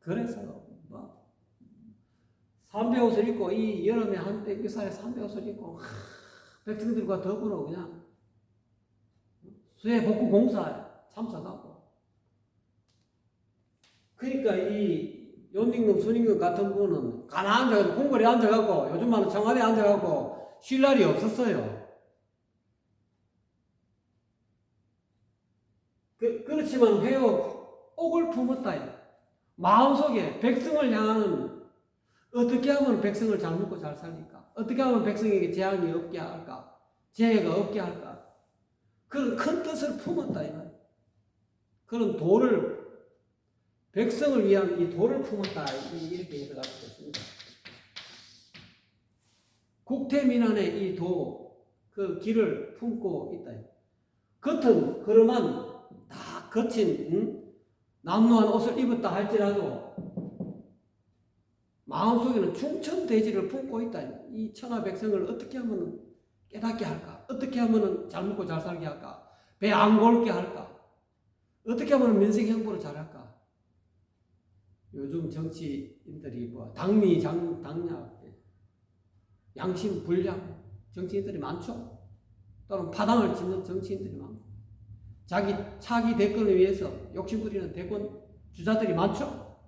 그래서 삼배옷을 입고 이 여름에 한때 그 사이에 삼배옷을 입고 백성들과 더불어 그냥 수해 복구 공사에 참석하고 그러니까 이 연임금, 순임금 같은 분은 가만히 앉아가지고 궁궐에 앉아갖고 요즘 말로 청와대에 앉아갖고 쉴 날이 없었어요. 그렇지만 옥을 품었다. 마음속에 백성을 향하는 어떻게 하면 백성을 잘 먹고 잘 살릴까? 어떻게 하면 백성에게 재앙이 없게 할까? 재해가 없게 할까? 그런 큰 뜻을 품었다. 그런 도를 백성을 위한 이 도를 품었다. 이렇게 해석할 수 있습니다. 국태민안의 이 도, 그 길을 품고 있다. 겉은 그러만 다 거친 남루한 옷을 입었다 할지라도 마음속에는 충천대지를 품고 있다. 이 천하 백성을 어떻게 하면 깨닫게 할까? 어떻게 하면 잘 먹고 잘 살게 할까? 배 안 골게 할까? 어떻게 하면 민생 행보를 잘할까? 요즘 정치인들이 뭐 당미, 당략, 양심, 불량 정치인들이 많죠. 또는 파당을 짓는 정치인들이 많고 자기 차기 대권을 위해서 욕심부리는 대권 주자들이 많죠.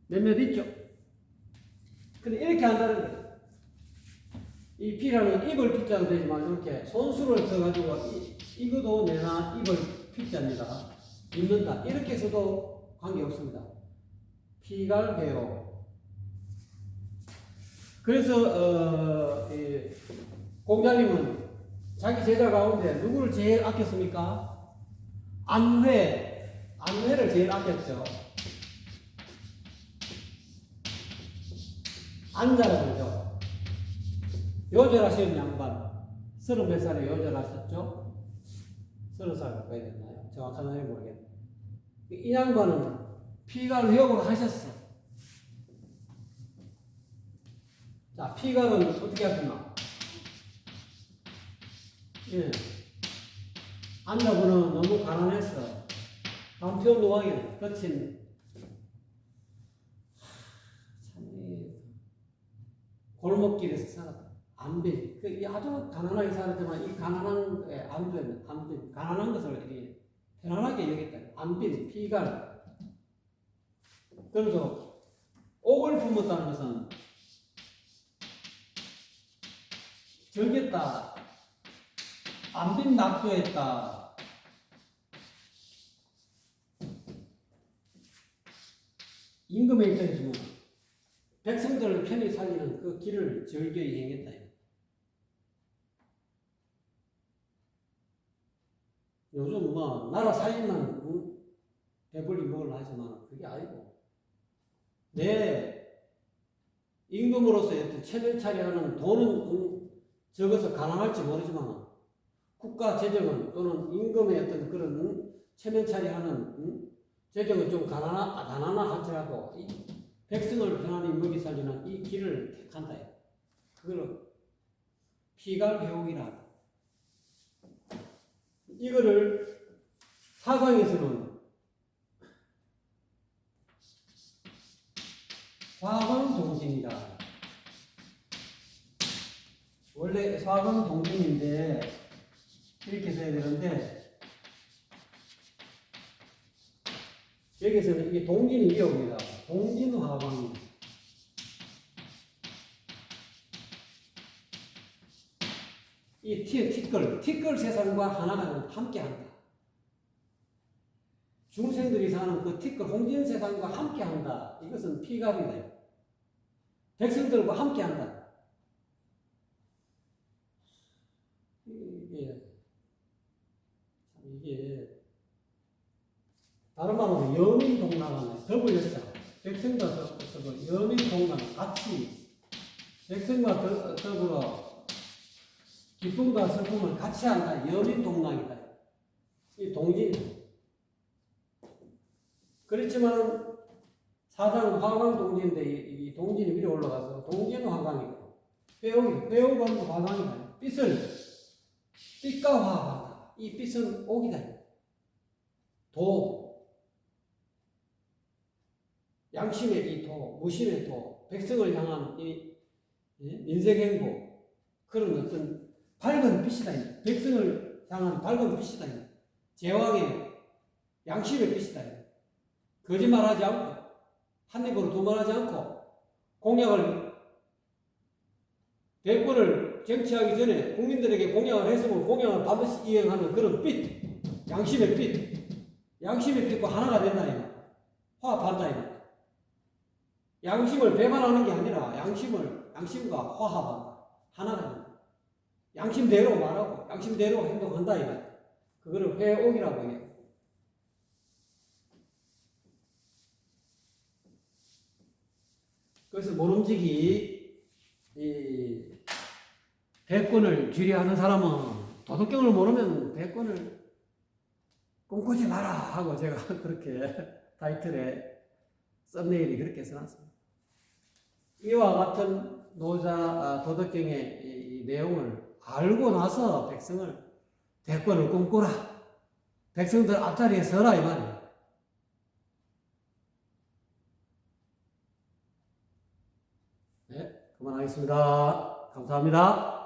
몇몇 있죠. 근데 이렇게 한다는 거예요. 이 피라는 입을 피자도 되지만 이렇게 손수를 써가지고 이거도 내나 입을 피자입니다. 입는다. 이렇게 해서도 관계없습니다. 피갈배요. 그래서 공자님은 자기 제자 가운데 누구를 제일 아꼈습니까? 안회를 제일 아꼈죠. 안자라고 그러죠. 요절하시는 양반 30몇 살에 요절하셨죠? 30살 가까이 됐나요? 정확한 나이 모르겠네요. 이 양반은 피갈회욕을 하셨어. 자, 피갈은 어떻게 하시나? 예. 안자분은 너무 가난했어. 남편 노왕이 거친 골목길에서 살았다. 안빈. 아주 가난하게 살았지만 이 가난한 안빈, 가난한 것을 이렇게 편안하게 여겼다. 안빈, 피갈. 그래서 옥을 품었다는 것은 즐겼다. 안빈 낙도했다. 임금의 입장에서는 백성들을 편히 살리는 그 길을 즐겨이 행했다. 요즘 뭐 나라 살림만 배불리 먹으려 하지만 그게 아니고 내 임금으로서의 어떤 체면차리하는 돈은 적어서 가난할지 모르지만 국가 재정은 또는 임금의 어떤 그런 체면차리하는 재정은 좀 가난하 할지라도 이 백성을 편안히 먹이 살리는 이 길을 택한다. 그걸 피갈배옥이라. 이거를 사상에서는 화광동진이다. 원래 화광동진인데 이렇게 써야 되는데 여기서는 이게 동진이 이어옵니다. 동진화광. 이 티끌 세상과 하나가 함께한다. 중생들이 사는 그 티끌 홍진 세상과 함께한다. 이것은 피갈이다. 백성들과 함께한다. 이게 다른 말로 여민동락하네. 더블였죠. 백성과 여민동락 같이 백성과 더불어 기쁨과 슬픔을 같이 한다. 여민동락이다. 이 동진. 그렇지만 사상 화광동진인데 이 동진이 위로 올라가서 동진은 화광이고 회옥은 화광이다. 빛과 화합한다. 이 빛은 옥이다. 도, 양심의 이 도, 무심의 도, 백성을 향한 이 민생행보, 그런 어떤 밝은 빛이다. 백성을 향한 밝은 빛이다. 제왕의 양심의 빛이다. 거짓말하지 않고, 한 입으로 두 말하지 않고, 대권을 쟁취하기 전에 국민들에게 공약을 했으면 공약을 반드시 이행하는 그런 빛, 양심의 빛, 양심의 빛과 하나가 된다. 화합한다. 양심을 배반하는 게 아니라 양심과 화합한다. 하나가 된다. 양심대로 말하고 양심대로 행동한다. 그거를 회옥이라고 해요. 그래서 모름지기 이 대권을 지휘하는 사람은 도덕경을 모르면 대권을 꿈꾸지 마라 하고 제가 그렇게 타이틀에 썸네일이 그렇게 써놨습니다. 이와 같은 노자 도덕경의 이 내용을 알고 나서 백성을 대권을 꿈꾸라. 백성들 앞자리에 서라 이 말이에요. 네, 그만하겠습니다. 감사합니다.